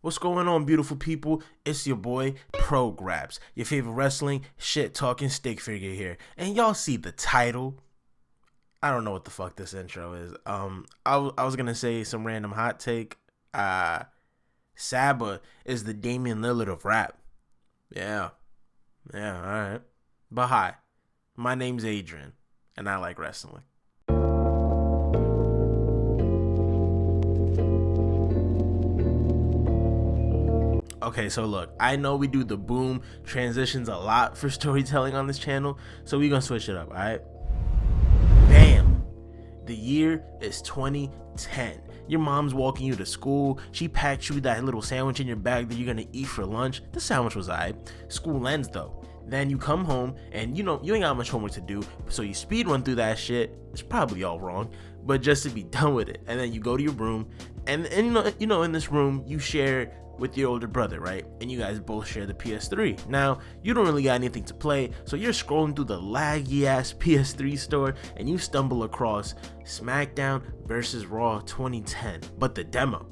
What's going on, beautiful people? It's your boy, Prograps, your favorite wrestling, shit-talking stick figure here. And y'all see the title. I don't know what the fuck this intro is. I was gonna say some random hot take. Saba is the Damian Lillard of rap. Yeah, alright. But hi, my name's Adrian, and I like wrestling. Okay, so look, I know we do the boom transitions a lot for storytelling on this channel, so we're gonna switch it up, alright? Bam! The year is 2010. Your mom's walking you to school. She packed you that little sandwich in your bag that you're gonna eat for lunch. The sandwich was alright. School ends though. Then you come home and you ain't got much homework to do, so you speed run through that shit. It's probably all wrong, but just to be done with it. And then you go to your room, and you know in this room you share with your older brother, right? And you guys both share the PS3. Now, you don't really got anything to play, so you're scrolling through the laggy ass PS3 store and you stumble across SmackDown vs. Raw 2010, but the demo,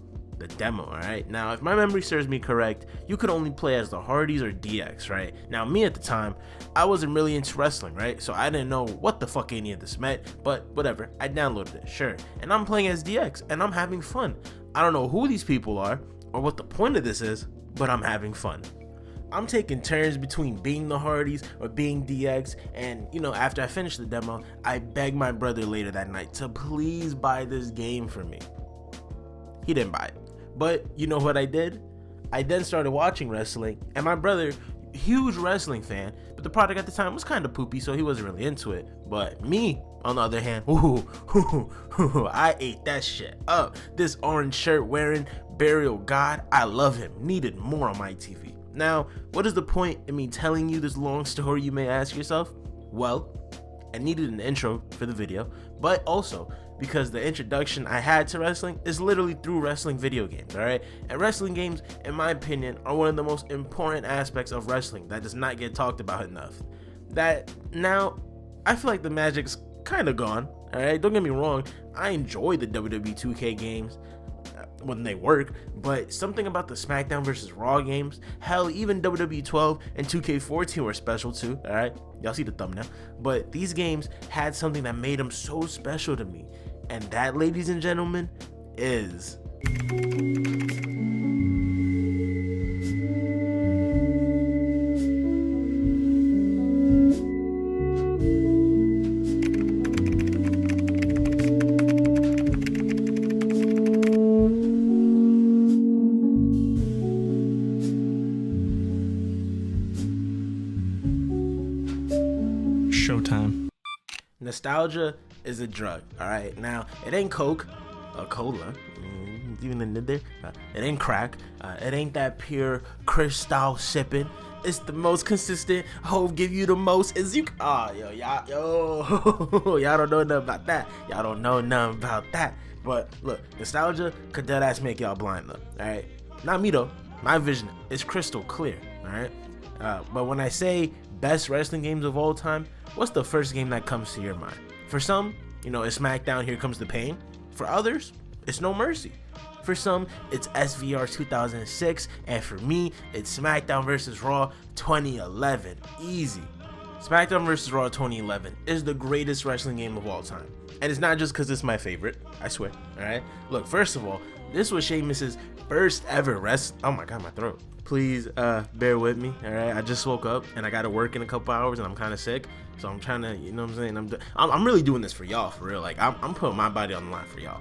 all right? Now, if my memory serves me correct, you could only play as the Hardys or DX, right? Now, me at the time, I wasn't really into wrestling, right? So I didn't know what the fuck any of this meant, but whatever, I downloaded it, sure. And I'm playing as DX, and I'm having fun. I don't know who these people are, or what the point of this is, but I'm having fun. I'm taking turns between being the Hardys or being DX, and after I finished the demo, I begged my brother later that night to please buy this game for me. He didn't buy it, but you know what I did? I then started watching wrestling, and my brother, huge wrestling fan, but the product at the time was kind of poopy, so he wasn't really into it. But me, on the other hand, I ate that shit up. This orange shirt wearing burial god, I love him, needed more on my TV. Now, what is the point in me telling you this long story, you may ask yourself? Well, I needed an intro for the video, but also because the introduction I had to wrestling is literally through wrestling video games, alright? And wrestling games, in my opinion, are one of the most important aspects of wrestling that does not get talked about enough. That now, I feel like the magic's kind of gone, alright? Don't get me wrong, I enjoy the WWE 2K games when they work, but something about the SmackDown vs. Raw games, hell, even WWE 12 and 2K14 were special too, alright? Y'all see the thumbnail. But these games had something that made them so special to me, and that, ladies and gentlemen, is showtime. nostalgia is a drug, alright? Now, it ain't Coke, cola, even in there, it ain't crack, it ain't that pure crystal sipping. It's the most consistent. Hove give you the most. Is you? Y'all don't know nothing about that. Y'all don't know nothing about that. But look, nostalgia could dead ass make y'all blind though. All right, not me though. My vision is crystal clear. All right, but when I say best wrestling games of all time, what's the first game that comes to your mind? For some, it's SmackDown, Here Comes the Pain. For others, it's No Mercy. For some, it's SVR 2006, and for me, it's SmackDown vs. Raw 2011. Easy. SmackDown vs. Raw 2011 is the greatest wrestling game of all time. And it's not just because it's my favorite, I swear, alright? Look, first of all, this was Sheamus's first ever oh my god, my throat. Please bear with me, alright? I just woke up and I gotta work in a couple hours and I'm kind of sick. So I'm trying to, you know what I'm saying? I'm really doing this for y'all, for real. Like, I'm putting my body on the line for y'all.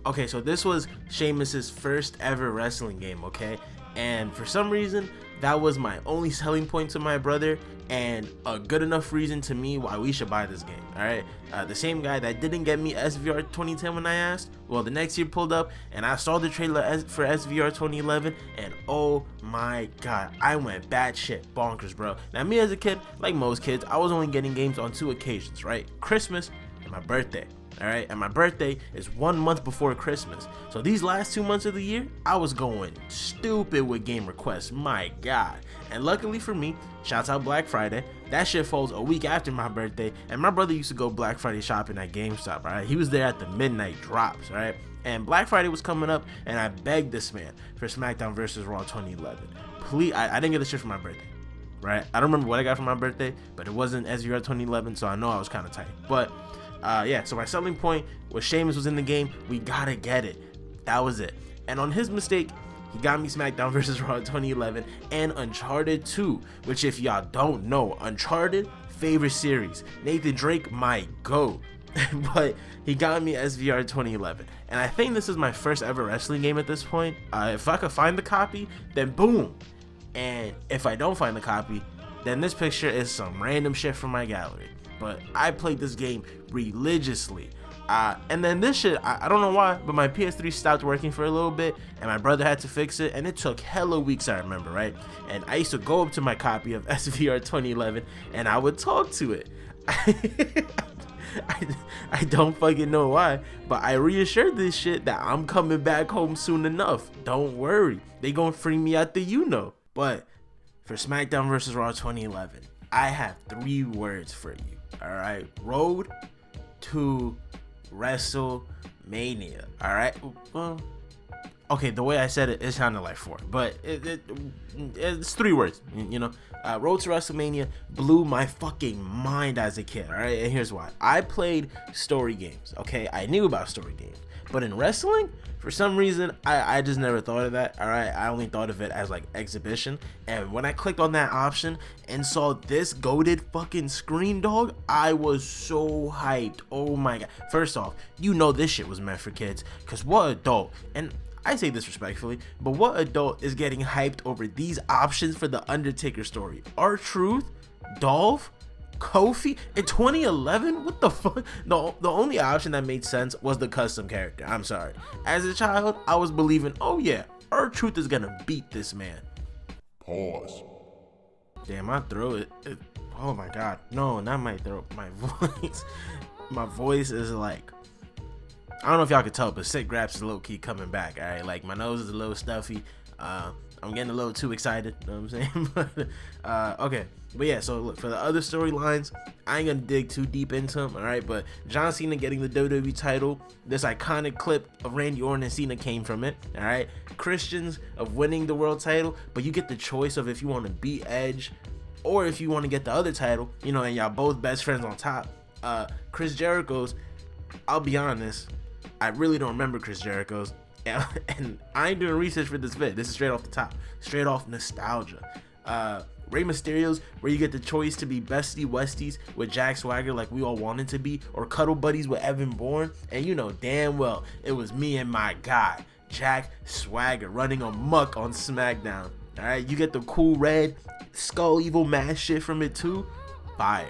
Okay, so this was Sheamus's first ever wrestling game, okay? And for some reason, that was my only selling point to my brother and a good enough reason to me why we should buy this game, alright? The same guy that didn't get me SVR 2010 when I asked, well, the next year pulled up and I saw the trailer for SVR 2011 and oh my god, I went batshit bonkers, bro. Now, me as a kid, like most kids, I was only getting games on two occasions, right? Christmas and my birthday. Alright, and my birthday is 1 month before Christmas. So these last 2 months of the year, I was going stupid with game requests, my god. And luckily for me, shouts out Black Friday, that shit falls a week after my birthday, and my brother used to go Black Friday shopping at GameStop, alright? He was there at the midnight drops, alright? And Black Friday was coming up, and I begged this man for SmackDown vs. Raw 2011. Please, I didn't get this shit for my birthday, right? I don't remember what I got for my birthday, but it wasn't SVR 2011, so I know I was kind of tight. But yeah, so my selling point was Sheamus was in the game. We gotta get it. That was it. And on his mistake, he got me SmackDown vs. Raw 2011 and Uncharted 2, which if y'all don't know, Uncharted, favorite series. Nathan Drake might go. But he got me SVR 2011, and I think this is my first ever wrestling game at this point. If I could find the copy, then boom. And if I don't find the copy, then this picture is some random shit from my gallery. But I played this game religiously. And then this shit, I don't know why, but my PS3 stopped working for a little bit, and my brother had to fix it, and it took hella weeks, I remember, right? And I used to go up to my copy of SVR 2011, and I would talk to it. I don't fucking know why, but I reassured this shit that I'm coming back home soon enough. Don't worry, they gonna free me out the But for SmackDown vs. Raw 2011, I have 3 words for you. All right, road to WrestleMania. All right, well, okay, the way I said it, it sounded like 4, but it's 3 words, you know. Road to WrestleMania blew my fucking mind as a kid, all right? And here's why. I played story games, okay? I knew about story games, but in wrestling, for some reason, I just never thought of that, all right? I only thought of it as like exhibition, and when I clicked on that option and saw this goated fucking screen, dog, I was so hyped. Oh my god. First off, you know this shit was meant for kids, because what adult, and I say this respectfully, but what adult is getting hyped over these options for the Undertaker story? R-Truth, Dolph, Kofi in 2011? What the fuck? The only option that made sense was the custom character. I'm sorry. As a child, I was believing, oh yeah, R-Truth is gonna beat this man. Pause. Damn, my throat. Oh my god. No, not my throat. My voice. My voice is like, I don't know if y'all can tell, but Sick Graps is low-key coming back, all right? Like, my nose is a little stuffy. I'm getting a little too excited, you know what I'm saying? But, okay. But yeah, so look, for the other storylines, I ain't gonna dig too deep into them, all right? But John Cena getting the WWE title, this iconic clip of Randy Orton and Cena came from it, all right? Christians of winning the world title, but you get the choice of if you want to beat Edge or if you want to get the other title, you know, and y'all both best friends on top. Chris Jericho's, I'll be honest, I really don't remember Chris Jericho's, and I ain't doing research for this vid. This is straight off the top, straight off nostalgia. Rey Mysterio's, where you get the choice to be bestie westies with Jack Swagger like we all wanted to be, or cuddle buddies with Evan Bourne, and you know damn well it was me and my guy Jack Swagger running amok on SmackDown. All right, you get the cool red Skull Evil mask shit from it too. Fire.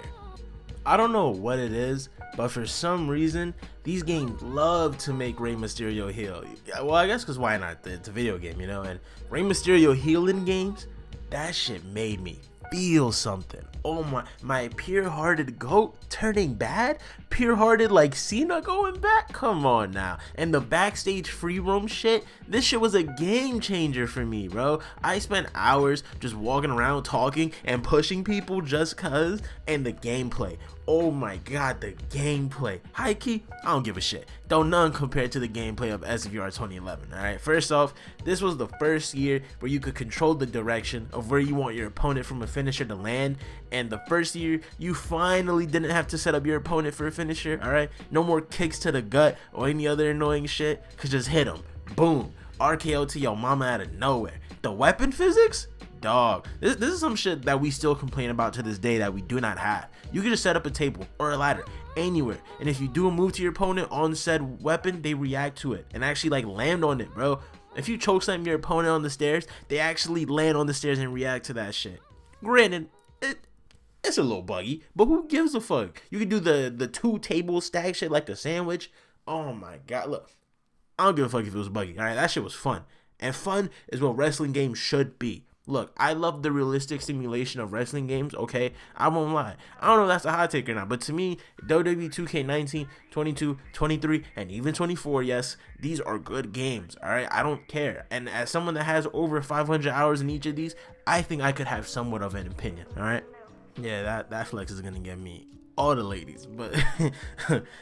I don't know what it is, but for some reason, these games love to make Rey Mysterio heel. Well, I guess because why not? It's a video game, you know? And Rey Mysterio healing games, that shit made me feel something. Oh my pure-hearted goat turning bad? Pure-hearted like Cena going back? Come on now. And the backstage free roam shit, this shit was a game changer for me, bro. I spent hours just walking around talking and pushing people just cuz, and the gameplay. Oh my god, the gameplay. High key, I don't give a shit. Though none compared to the gameplay of SVR 2011, alright? First off, this was the first year where you could control the direction of where you want your opponent from a finisher to land, and the first year you finally didn't have to set up your opponent for a finisher, alright? No more kicks to the gut or any other annoying shit, cause just hit them. Boom. RKO to your mama out of nowhere. The weapon physics? Dog, this is some shit that we still complain about to this day that we do not have. You can just set up a table or a ladder anywhere, and if you do a move to your opponent on said weapon, they react to it and actually like land on it, bro. If you chokeslam your opponent on the stairs, they actually land on the stairs and react to that shit. Granted, it's a little buggy, but who gives a fuck? You can do the 2 table stack shit like a sandwich. Oh my god, look, I don't give a fuck if it was buggy, alright? That shit was fun, and fun is what wrestling games should be. Look, I love the realistic simulation of wrestling games, okay? I won't lie. I don't know if that's a hot take or not, but to me, WWE 2K19, 22, 23, and even 24, yes, these are good games, all right? I don't care. And as someone that has over 500 hours in each of these, I think I could have somewhat of an opinion, all right? Yeah, that flex is going to get me all the ladies, but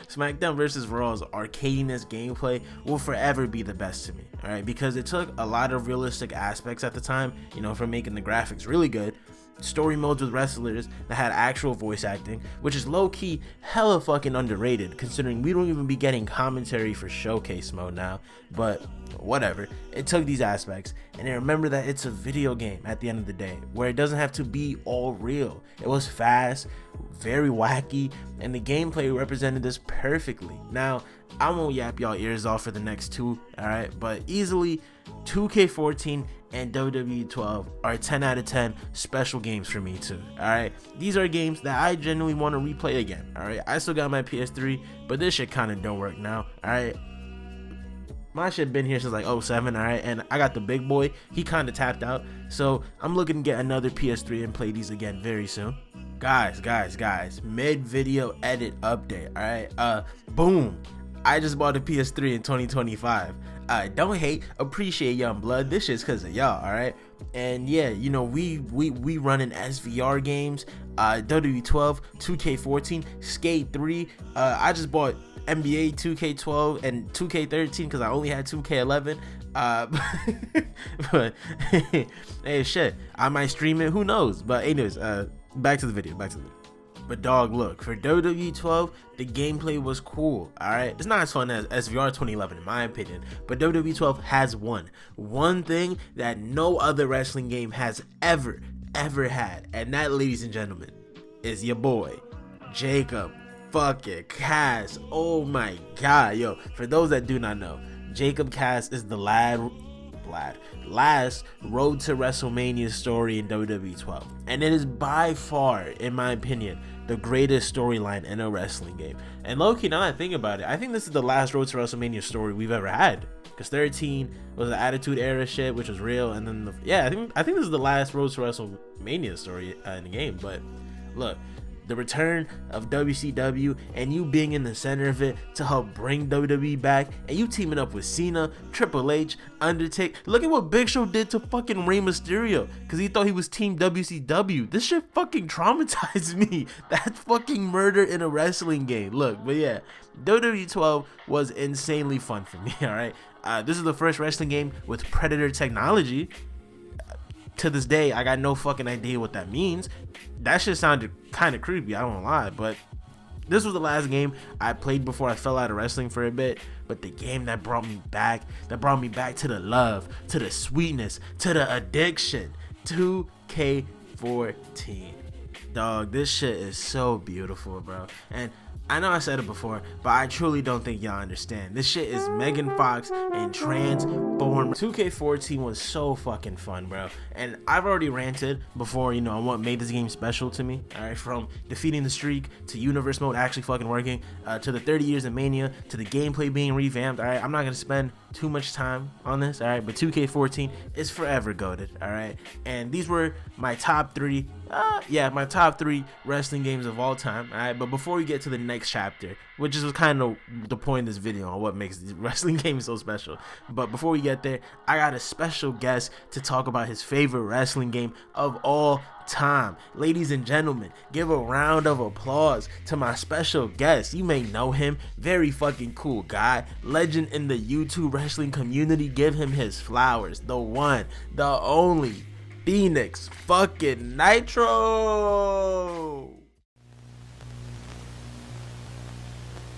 SmackDown versus Raw's arcadiness gameplay will forever be the best to me, all right, because it took a lot of realistic aspects at the time, you know, from making the graphics really good, story modes with wrestlers that had actual voice acting, which is low-key hella fucking underrated considering we don't even be getting commentary for showcase mode now, but whatever. It took these aspects, and then remember that it's a video game at the end of the day, where it doesn't have to be all real. It was fast, very wacky, and the gameplay represented this perfectly. Now, I won't yap y'all ears off for the next two, alright, but easily 2K14 and WWE 12 are 10 out of 10 special games for me too, alright? These are games that I genuinely want to replay again, alright? I still got my PS3, but this shit kind of don't work now, alright? My shit been here since like 07, alright? And I got the big boy, he kind of tapped out, so I'm looking to get another PS3 and play these again very soon. Guys, mid-video edit update, alright? Boom! I just bought a PS3 in 2025. Don't hate, appreciate young blood. This shit's cause of y'all, alright? And yeah, you know, we running SVR games, WWE 12, 2K14, Skate 3. I just bought NBA 2K12 and 2K13 because I only had 2K11. But hey, shit, I might stream it, who knows? But anyways, back to the video. But dog, look, for WWE 12, the gameplay was cool, alright? It's not as fun as SVR 2011 in my opinion, but WWE 12 has one thing that no other wrestling game has ever had, and that, ladies and gentlemen, is your boy, Jacob fucking Cass. Oh my god, yo, for those that do not know, Jacob Cass is the last Road to WrestleMania story in WWE 12, and it is by far, in my opinion, the greatest storyline in a wrestling game. And low-key, now that I think about it, I think this is the last Road to WrestleMania story we've ever had, because 13 was the Attitude Era shit, which was real, and then I think this is the last Road to WrestleMania story in the game. But look, the return of WCW and you being in the center of it to help bring WWE back, and you teaming up with Cena, Triple H, Undertaker. Look at what Big Show did to fucking Rey Mysterio because he thought he was Team WCW. This shit fucking traumatized me. That's fucking murder in a wrestling game. Look, but yeah, WWE 12 was insanely fun for me, alright? This is the first wrestling game with Predator technology. To this day, I got no fucking idea what that means. That shit sounded kind of creepy, I don't lie, but this was the last game I played before I fell out of wrestling for a bit. But the game that brought me back to the love, to the sweetness, to the addiction, 2K14. Dog, this shit is so beautiful, bro. And I know I said it before, but I truly don't think y'all understand. This shit is Megan Fox and Transform. 2K14 was so fucking fun, bro. And I've already ranted before, you know, on what made this game special to me. Alright, from defeating the streak, to universe mode actually fucking working, to the 30 years of Mania, to the gameplay being revamped. Alright, I'm not gonna spend too much time on this, alright, but 2K14 is forever goated, alright? And these were my top three, my top three wrestling games of all time, alright? But before we get to the next chapter, which is kind of the point of this video on what makes the wrestling game so special, but before we get there, I got a special guest to talk about his favorite wrestling game of all time. Ladies and gentlemen, give a round of applause to my special guest. You may know him, very fucking cool guy, legend in the YouTube wrestling community. Give him his flowers, the one, the only, Phoenix fucking Nitro.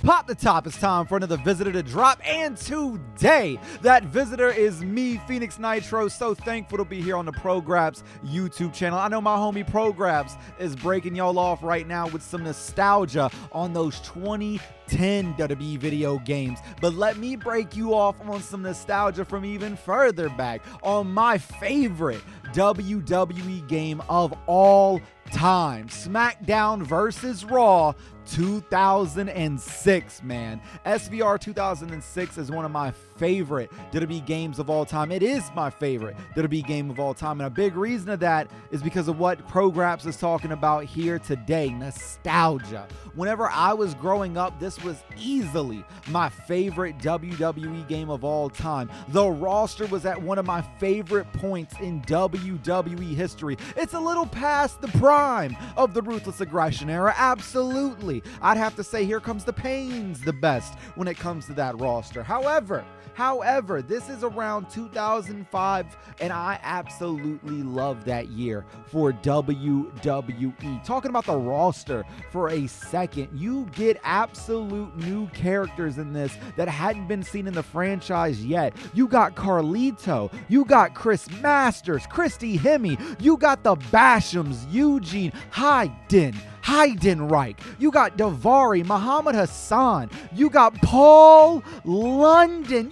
Pop the top, it's time for another visitor to drop, and today that visitor is me, Phoenix Nitro. So thankful to be here on the Prograps YouTube channel. I know my homie Prograps is breaking y'all off right now with some nostalgia on those 2010 WWE video games, but let me break you off on some nostalgia from even further back on my favorite WWE game of all time, SmackDown versus Raw 2006, man. SVR 2006 is one of my favorite WWE games of all time. It is my favorite WWE game of all time, and a big reason of that is because of what Prograps is talking about here today, nostalgia. Whenever I was growing up, this was easily my favorite WWE game of all time. The roster was at one of my favorite points in WWE history. It's a little past the prime prime of the Ruthless Aggression era, absolutely. I'd have to say Here Comes the Pain's the best when it comes to that roster. However, this is around 2005, and I absolutely love that year for WWE. Talking about the roster for a second, you get absolute new characters in this that hadn't been seen in the franchise yet. You got Carlito, you got Chris Masters, Christy Hemme, you got the Bashams, Eugene, Heidenreich, you got Davari, Muhammad Hassan, you got Paul London,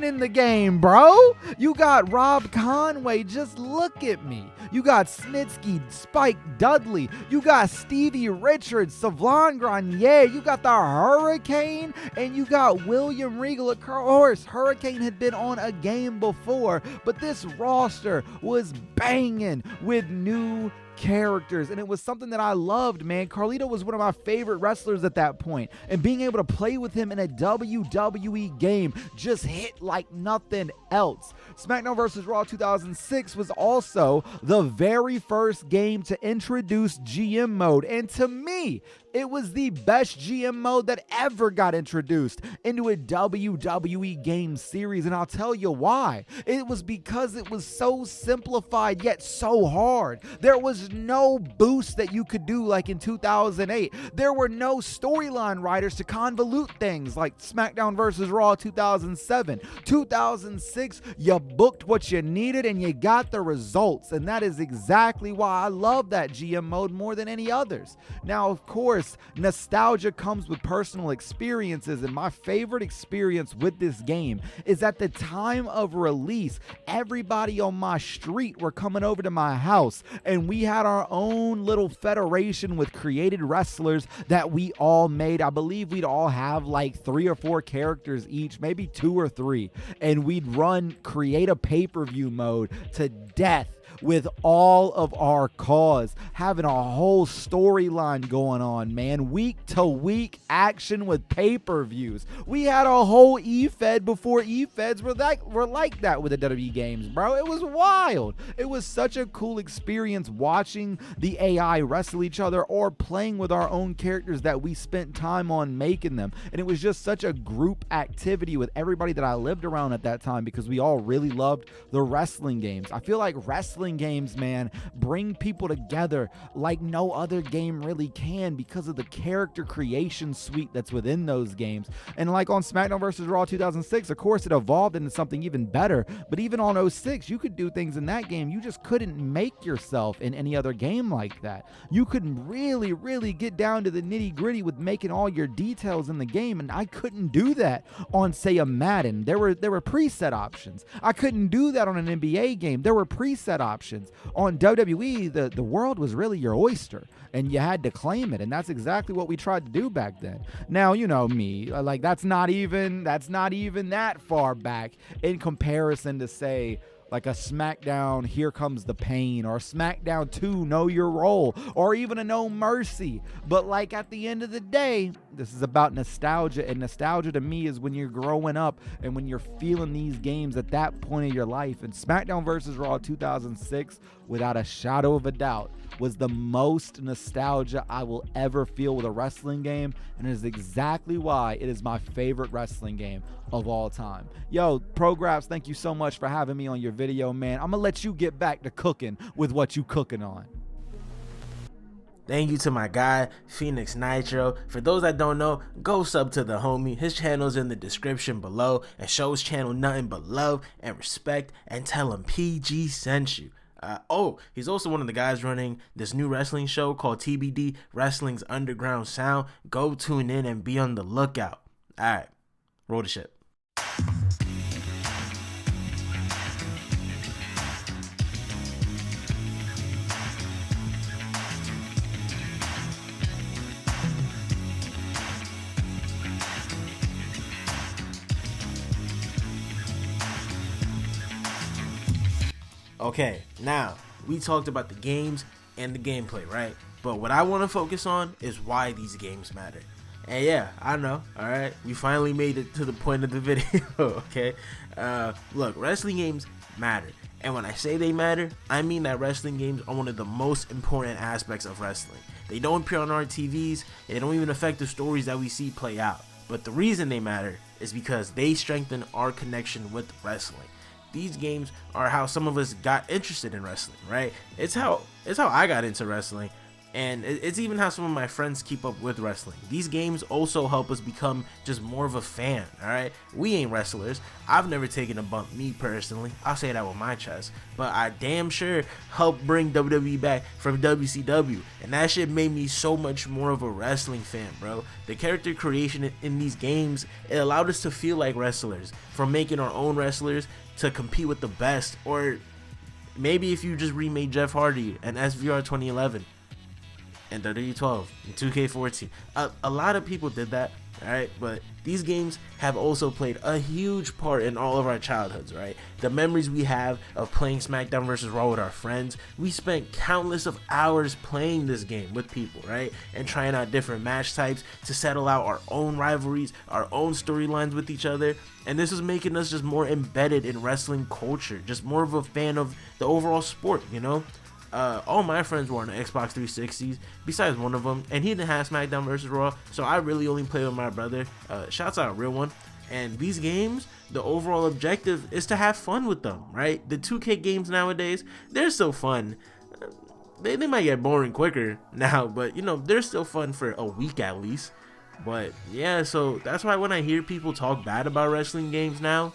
in the game, bro. You got Rob Conway, just look at me. You got Snitsky, Spike Dudley, you got Stevie Richards, Savlon Grenier, you got the Hurricane, and you got William Regal. Of course, Hurricane had been on a game before, but this roster was banging with new characters, and it was something that I loved, man. Carlito was one of my favorite wrestlers at that point, and being able to play with him in a WWE game just hit like nothing else. SmackDown vs. Raw 2006 was also the very first game to introduce GM mode, and to me, it was the best GM mode that ever got introduced into a WWE game series, and I'll tell you why. It was because it was so simplified yet so hard. There was no boost that you could do like in 2008. There were no storyline writers to convolute things like SmackDown vs. Raw 2007. 2006, you booked what you needed and you got the results, and that is exactly why I love that GM mode more than any others. Now, of course, nostalgia comes with personal experiences, and my favorite experience with this game is at the time of release, everybody on my street were coming over to my house, and we had our own little federation with created wrestlers that we all made. I believe we'd all have like 3 or 4 characters each, maybe 2 or 3, and we'd create a pay-per-view mode to death with all of our cause, having a whole storyline going on, man. Week to week action with pay-per-views. We had a whole E-Fed before E-Feds were like that with the WWE games, bro. It was wild. It was such a cool experience watching the AI wrestle each other or playing with our own characters that we spent time on making them. And it was just such a group activity with everybody that I lived around at that time because we all really loved the wrestling games. I feel like wrestling games, man, bring people together like no other game really can because of the character creation suite that's within those games. And like on SmackDown vs. Raw 2006, of course it evolved into something even better, but even on 06, you could do things in that game you just couldn't make yourself in any other game like that. You couldn't really get down to the nitty gritty with making all your details in the game, and I couldn't do that on, say, a Madden. There were preset options. I couldn't do that on an NBA game. There were preset options. On WWE, the world was really your oyster, and you had to claim it, and that's exactly what we tried to do back then. Now, you know me, like that's not even that far back in comparison to, say, like a SmackDown Here Comes the Pain, or a SmackDown 2 Know Your Role, or even a No Mercy. But like at the end of the day, this is about nostalgia, and nostalgia to me is when you're growing up and when you're feeling these games at that point of your life. And SmackDown vs. Raw 2006, without a shadow of a doubt, was the most nostalgia I will ever feel with a wrestling game, and it is exactly why it is my favorite wrestling game of all time. Yo, Prograps, thank you so much for having me on your video, man. I'm gonna let you get back to cooking with what you cooking on. Thank you to my guy, Phoenix Nitro. For those that don't know, go sub to the homie. His channel's in the description below, and show his channel nothing but love and respect, and tell him PG sent you. He's also one of the guys running this new wrestling show called TBD, Wrestling's Underground Sound. Go tune in and be on the lookout. All right, roll the shit. Okay, now we talked about the games and the gameplay, right? But what I want to focus on is why these games matter. And yeah, I know, alright, we finally made it to the point of the video, okay? Look, wrestling games matter. And when I say they matter, I mean that wrestling games are one of the most important aspects of wrestling. They don't appear on our TVs, and they don't even affect the stories that we see play out. But the reason they matter is because they strengthen our connection with wrestling. These games are how some of us got interested in wrestling, right? It's how I got into wrestling. And it's even how some of my friends keep up with wrestling. These games also help us become just more of a fan, alright? We ain't wrestlers. I've never taken a bump, me personally. I'll say that with my chest. But I damn sure helped bring WWE back from WCW. And that shit made me so much more of a wrestling fan, bro. The character creation in these games, it allowed us to feel like wrestlers. From making our own wrestlers to compete with the best. Or maybe if you just remade Jeff Hardy and SVR 2011. And WWE12 and 2K14. A lot of people did that, right? But these games have also played a huge part in all of our childhoods, right? The memories we have of playing SmackDown vs. Raw with our friends. We spent countless of hours playing this game with people, right? And trying out different match types to settle out our own rivalries, our own storylines with each other. And this is making us just more embedded in wrestling culture, just more of a fan of the overall sport, you know? All my friends were on the Xbox 360s, besides one of them, and he didn't have SmackDown vs. Raw, so I really only play with my brother. Shouts out, real one. And these games, the overall objective is to have fun with them, right? The 2K games nowadays, they're still fun. They might get boring quicker now, but you know, they're still fun for a week at least. But yeah, so that's why when I hear people talk bad about wrestling games now,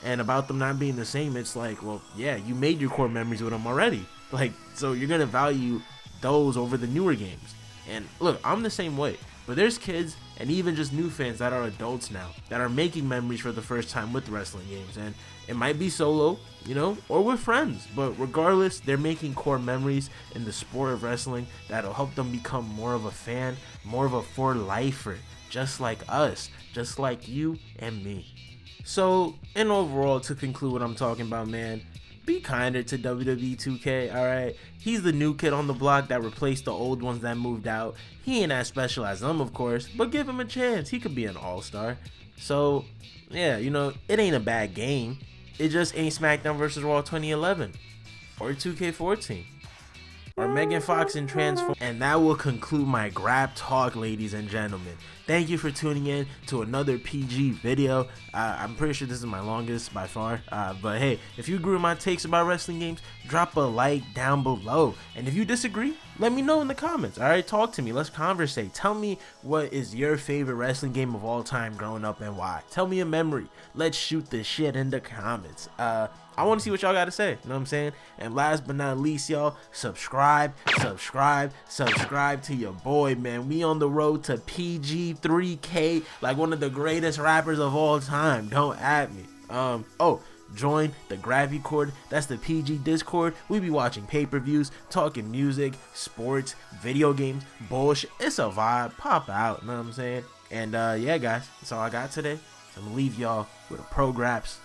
and about them not being the same, it's like, well, yeah, you made your core memories with them already. Like, so you're gonna value those over the newer games. And look, I'm the same way, but there's kids and even just new fans that are adults now that are making memories for the first time with wrestling games. And it might be solo, you know, or with friends, but regardless, they're making core memories in the sport of wrestling that'll help them become more of a fan, more of a for lifer, just like us, just like you and me. So, and overall, to conclude what I'm talking about, man, be kinder to WWE 2K, alright? He's the new kid on the block that replaced the old ones that moved out. He ain't as special as them, of course, but give him a chance. He could be an all-star. So, yeah, you know, it ain't a bad game. It just ain't SmackDown vs. Raw 2011 or 2K14 or Megan Fox and Transform. And that will conclude my grab talk, ladies and gentlemen. Thank you for tuning in to another PG video. I'm pretty sure this is my longest by far. But hey, if you agree with my takes about wrestling games, drop a like down below. And if you disagree, let me know in the comments. Alright, talk to me. Let's conversate. Tell me what is your favorite wrestling game of all time growing up and why. Tell me a memory. Let's shoot the shit in the comments. I want to see what y'all got to say. You know what I'm saying? And last but not least, y'all, subscribe to your boy, man. We on the road to PG 3K, like one of the greatest rappers of all time. Don't at me. Join the Gravy Cord. That's the PG Discord. We be watching pay-per-views, talking music, sports, video games, bullshit. It's a vibe. Pop out. You know what I'm saying? And yeah, guys, that's all I got today. So I'm gonna leave y'all with a Prograps.